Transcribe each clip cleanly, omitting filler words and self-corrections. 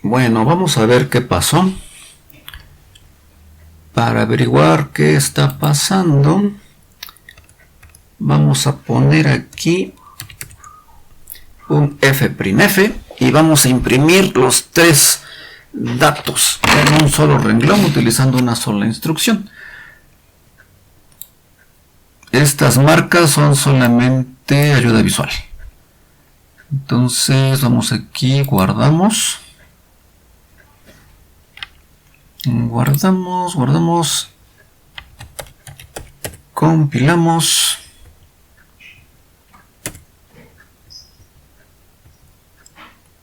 Bueno, vamos a ver qué pasó. Para averiguar qué está pasando, vamos a poner aquí un f'F y vamos a imprimir los tres datos en un solo renglón utilizando una sola instrucción. Estas marcas son solamente ayuda visual. Entonces vamos aquí, guardamos, compilamos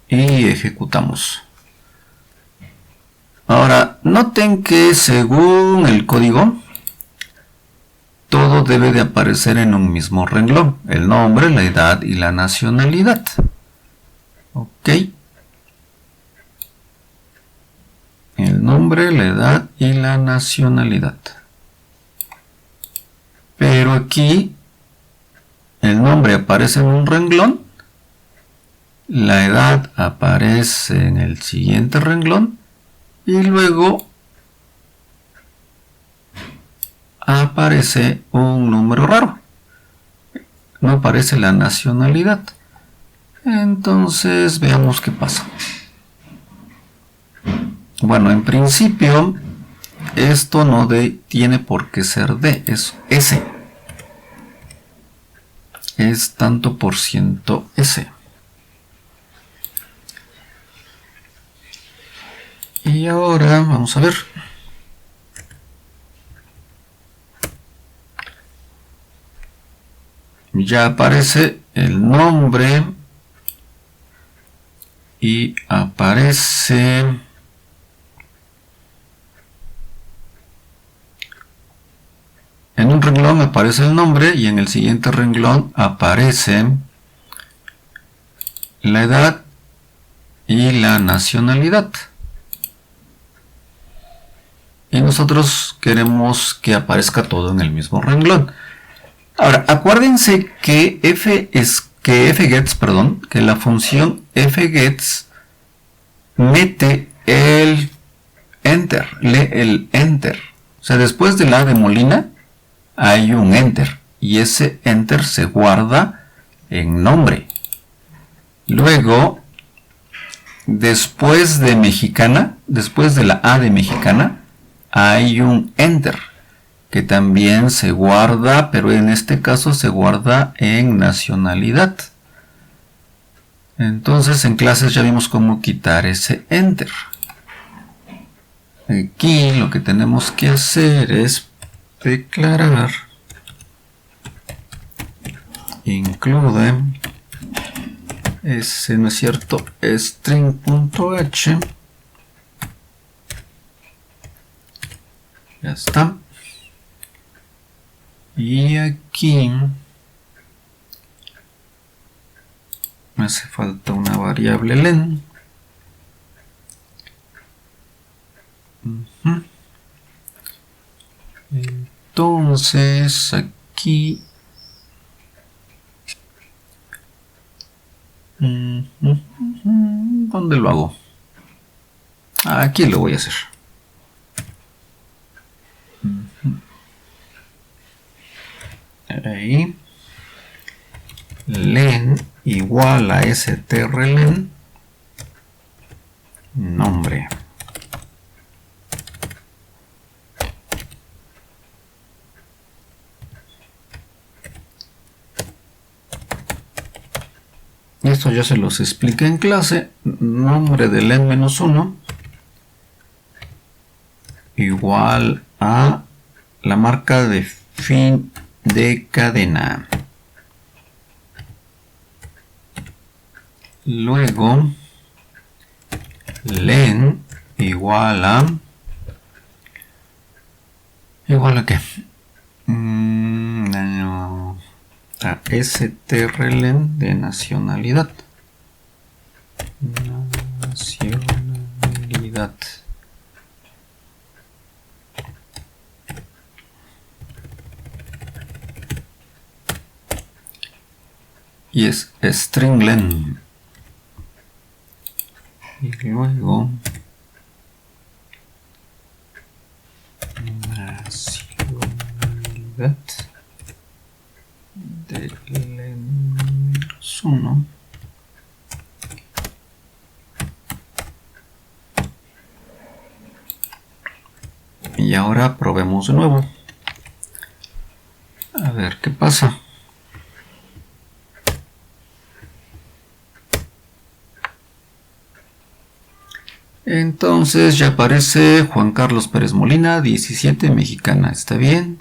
y ejecutamos. Ahora, noten que según el código, todo debe de aparecer en un mismo renglón: el nombre, la edad y la nacionalidad. Ok. El nombre, la edad y la nacionalidad. Pero aquí el nombre aparece en un renglón, la edad aparece en el siguiente renglón y luego aparece un número raro. No aparece la nacionalidad. Entonces veamos qué pasa. Bueno, en principio esto no tiene por qué ser D, es S. Es tanto por ciento S. Y ahora vamos a ver. Ya aparece el nombre y aparece en un renglón aparece el nombre y en el siguiente renglón aparece la edad y la nacionalidad. Y nosotros queremos que aparezca todo en el mismo renglón. Ahora, acuérdense que que la función fgets mete el enter, lee el enter. O sea, después de la de Molina hay un enter y ese enter se guarda en nombre. Luego, después de mexicana, después de la A de mexicana, hay un enter que también se guarda, pero en este caso se guarda en nacionalidad. Entonces en clases ya vimos cómo quitar ese enter. Aquí lo que tenemos que hacer es declarar include ese, no es cierto, string.h. Ya está. Y aquí me hace falta una variable len. Entonces aquí ¿dónde lo hago? Aquí lo voy a hacer. Ahí len igual a strlen nombre. Esto ya se los expliqué en clase. Nombre de len-1 igual a la marca de fin de cadena. Luego len igual a qué? A strlen de nacionalidad. Y es string len. y luego nacionalidad del -1. Y ahora probemos de nuevo. A ver qué pasa. Entonces ya aparece Juan Carlos Pérez Molina, 17, mexicana, está bien.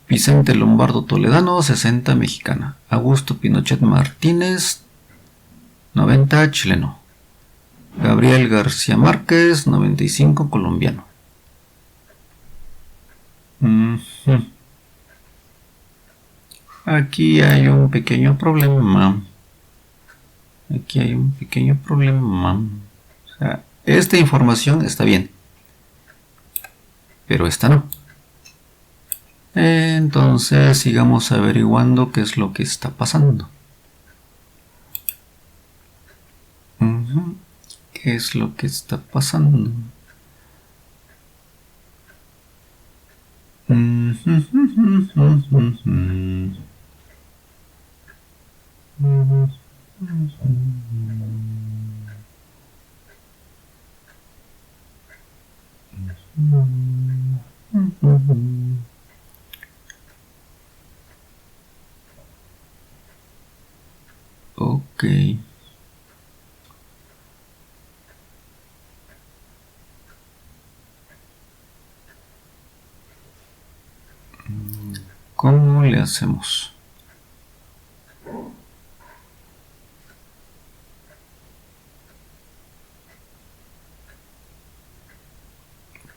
Vicente Lombardo Toledano, 60, mexicana. Augusto Pinochet Martínez, 90, chileno. Gabriel García Márquez, 95, colombiano. Aquí hay un pequeño problema. O sea, esta información está bien, pero esta no. Entonces sigamos averiguando qué es lo que está pasando. ¿Qué es lo que está pasando? Ok. ¿Cómo le hacemos?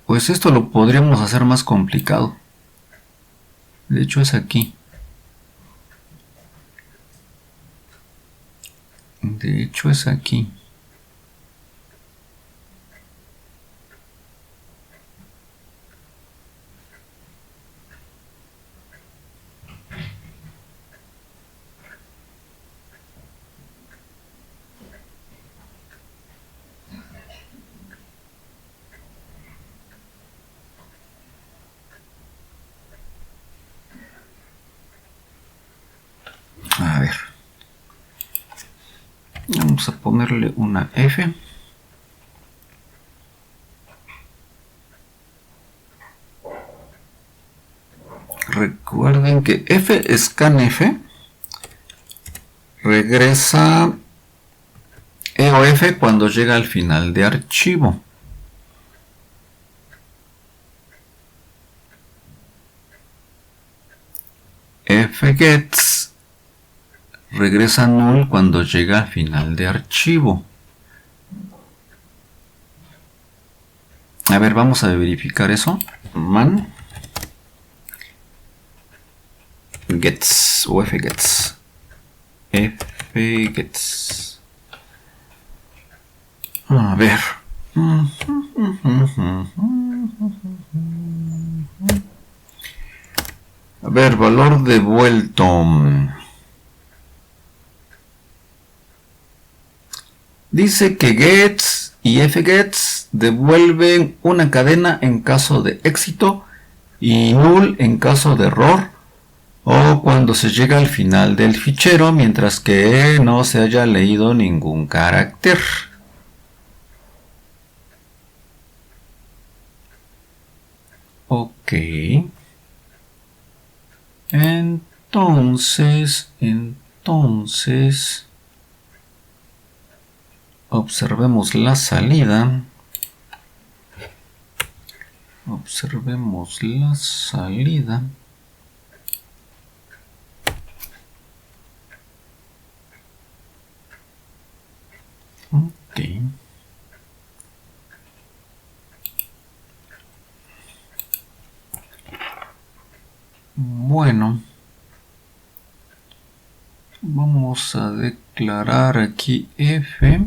Pues esto lo podríamos hacer más complicado. De hecho es aquí. A ver. Vamos a ponerle una F. Recuerden que scanf regresa EOF cuando llega al final de archivo. fgets regresa null cuando llega al final de archivo. A ver, vamos a verificar eso. Man gets o fgets. fgets. A ver. A ver, valor devuelto. Dice que gets y fgets devuelven una cadena en caso de éxito y null en caso de error o cuando se llega al final del fichero mientras que no se haya leído ningún carácter. Ok. Entonces observemos la salida. Ok. Bueno. Vamos a declarar aquí F.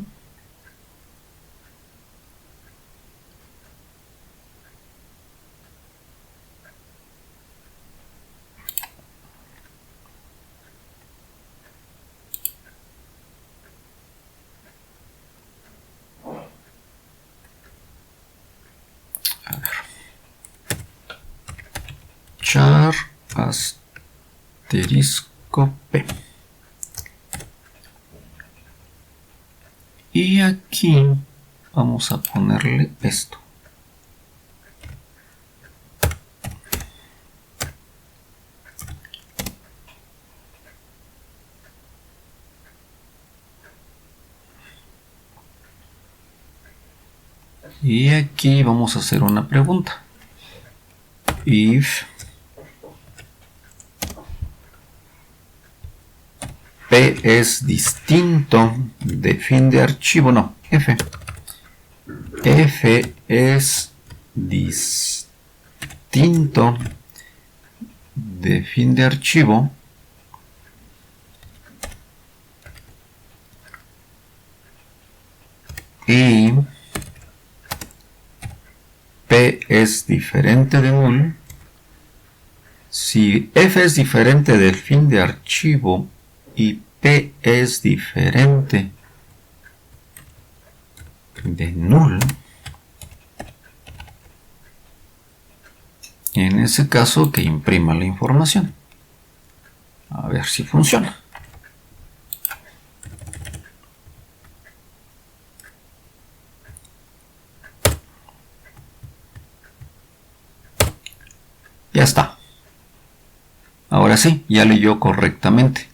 char asterisco P. Y aquí vamos a ponerle esto. Y aquí vamos a hacer una pregunta. If P es distinto de fin de archivo, no, F. F es distinto de fin de archivo. Y P es diferente de null. Si F es diferente del fin de archivo y P es diferente de null, en ese caso que imprima la información. A ver si funciona. Ya está. Ahora sí, ya leyó correctamente.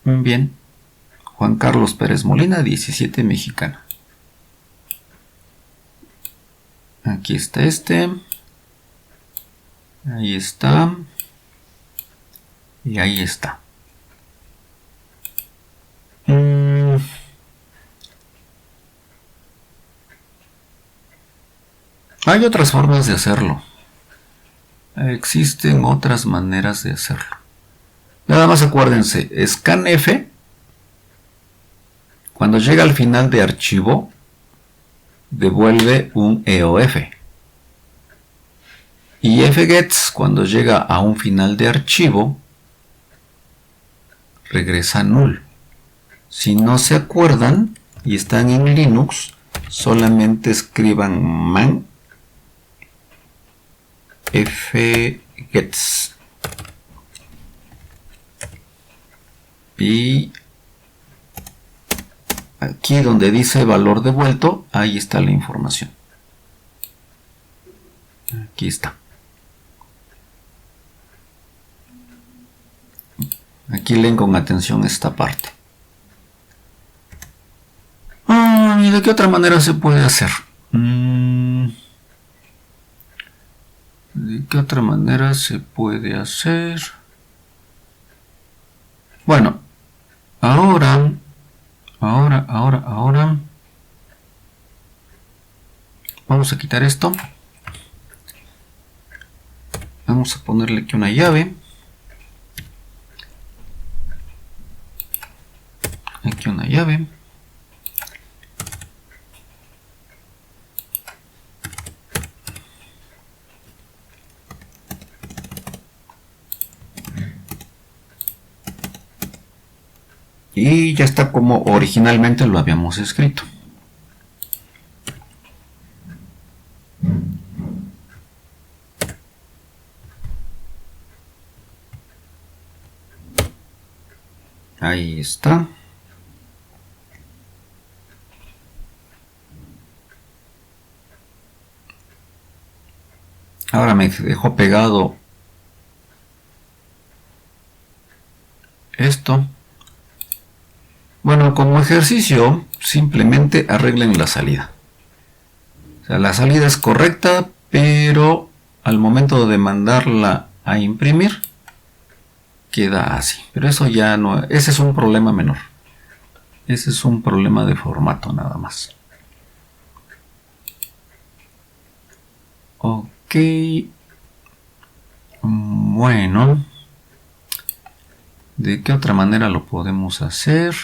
Bien. Juan Carlos Pérez Molina, 17 Mexicana. Aquí está este. Ahí está. Y ahí está. Hay otras formas de hacerlo. Existen otras maneras de hacerlo. Nada más acuérdense, scanf, cuando llega al final de archivo, devuelve un EOF. Y fgets, cuando llega a un final de archivo, regresa null. Si no se acuerdan y están en Linux, solamente escriban man fgets. Y aquí donde dice valor devuelto, ahí está la información. Aquí está. Aquí leen con atención esta parte. ¿Y de qué otra manera se puede hacer? ¿De qué otra manera se puede hacer? Bueno, ahora. Vamos a quitar esto. Vamos a ponerle aquí una llave. Aquí una llave. Y ya está como originalmente lo habíamos escrito. Ahí está. Ahora me dejó pegado esto. Bueno, como ejercicio, simplemente arreglen la salida. O sea, la salida es correcta, pero al momento de mandarla a imprimir, queda así. Pero eso ya no, ese es un problema menor. Ese es un problema de formato nada más. Ok. Bueno. ¿De qué otra manera lo podemos hacer?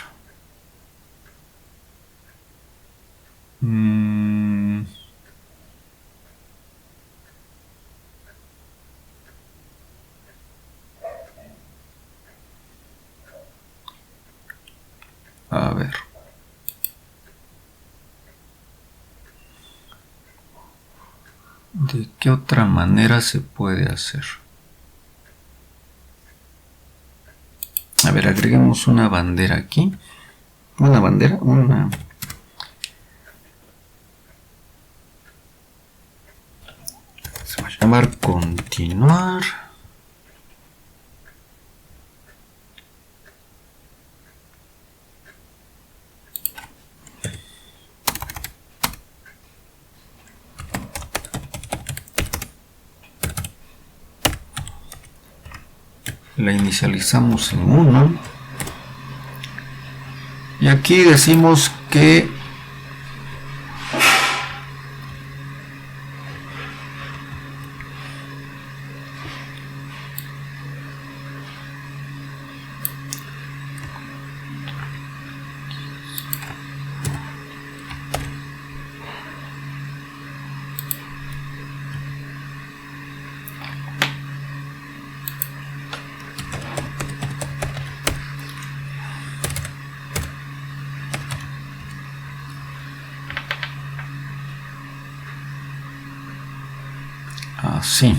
A ver. ¿De qué otra manera se puede hacer? A ver, agreguemos una bandera aquí. Una bandera, se va a llamar continuar. La inicializamos en 1 y aquí decimos que así.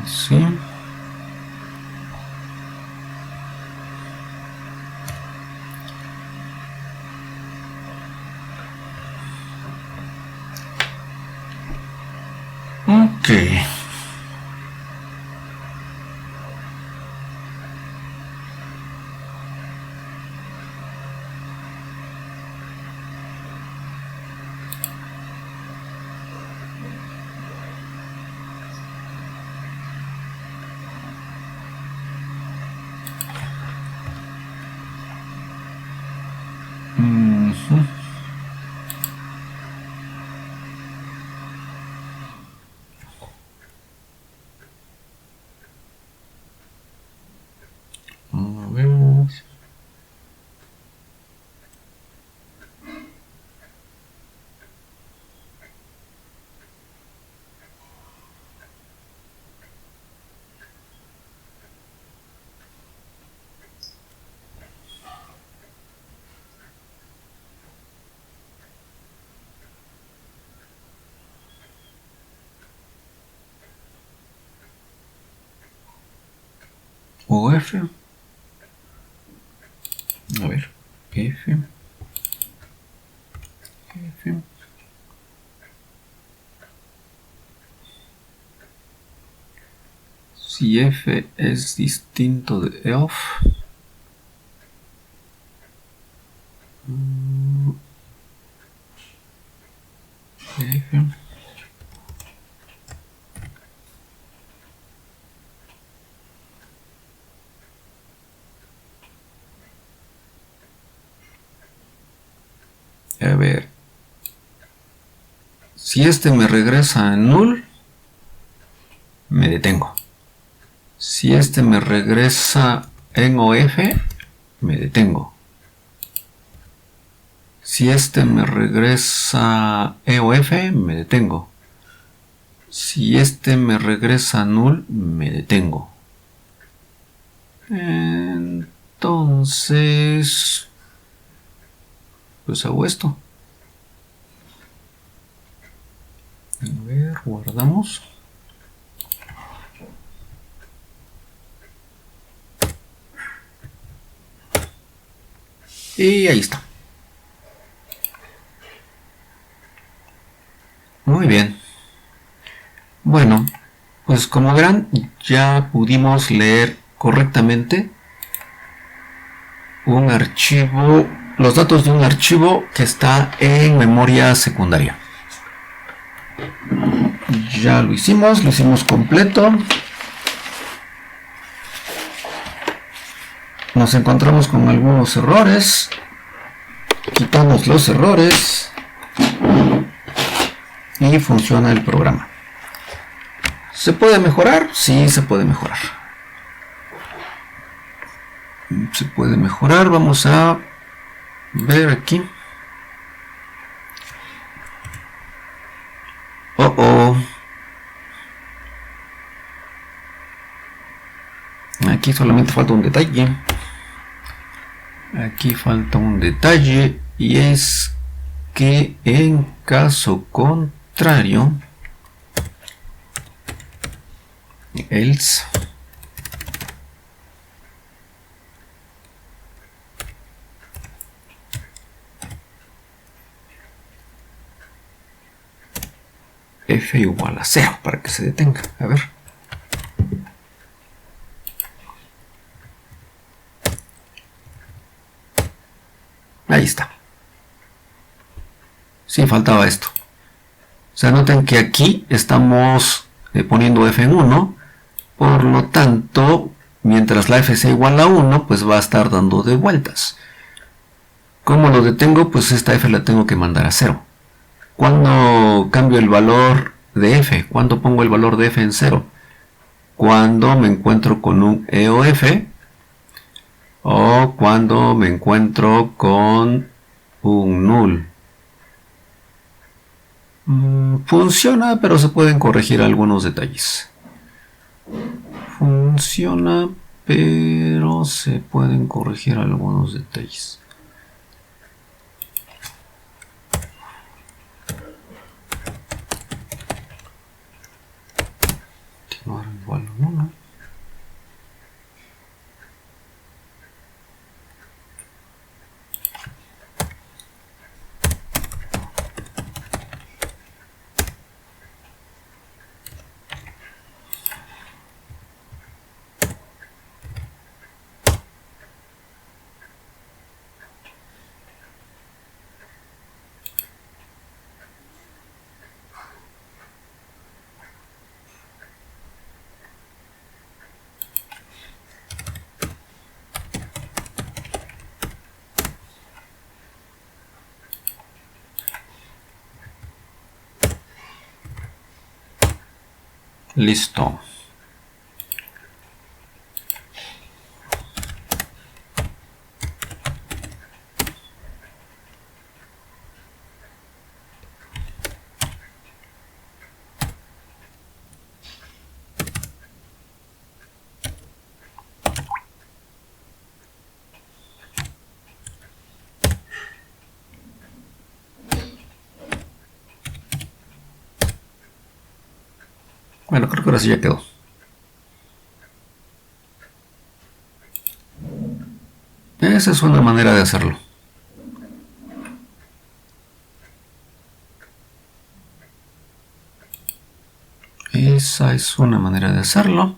Así. Ok. Vemos. O F. A ver, F. Si F es distinto de off, F. A ver, si este me regresa en null, me detengo. Si este me regresa en OF, me detengo. Si este me regresa EOF, me detengo. Si este me regresa null, me detengo. Entonces, pues hago esto. A ver, guardamos. Y ahí está. Muy bien. Bueno, pues como verán, ya pudimos leer correctamente un archivo, los datos de un archivo que está en memoria secundaria. Ya lo hicimos completo. nos encontramos con algunos errores. Quitamos los errores y funciona el programa. ¿Se puede mejorar? Sí, se puede mejorar. Se puede mejorar. Vamos a ver aquí. Aquí solamente falta un detalle. Aquí falta un detalle y es que en caso contrario, else, f igual a 0 para que se detenga. A ver. Ahí está. Sí, faltaba esto. O sea, noten que aquí estamos poniendo f en 1. Por lo tanto, mientras la f sea igual a 1, pues va a estar dando de vueltas. ¿Cómo lo detengo? Pues esta f la tengo que mandar a 0. ¿Cuándo cambio el valor de f? ¿Cuándo pongo el valor de f en 0? Cuando me encuentro con un EOF o cuando me encuentro con un null. Funciona, pero se pueden corregir algunos detalles. Funciona, pero se pueden corregir algunos detalles. Continuar igual a 1. Listo. Bueno, creo que ahora sí ya quedó. Esa es una manera de hacerlo. Esa es una manera de hacerlo.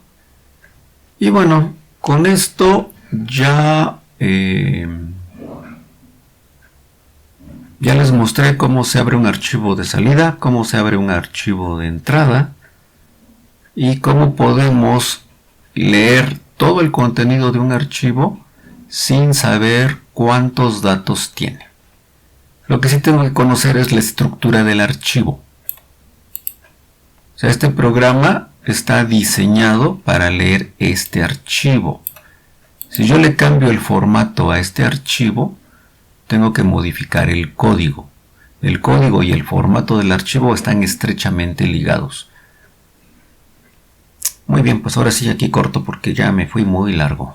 Y bueno, con esto ya les mostré cómo se abre un archivo de salida, cómo se abre un archivo de entrada y cómo podemos leer todo el contenido de un archivo sin saber cuántos datos tiene. Lo que sí tengo que conocer es la estructura del archivo. O sea, este programa está diseñado para leer este archivo. Si yo le cambio el formato a este archivo, tengo que modificar el código. El código y el formato del archivo están estrechamente ligados. Muy bien, pues ahora sí aquí corto porque ya me fui muy largo.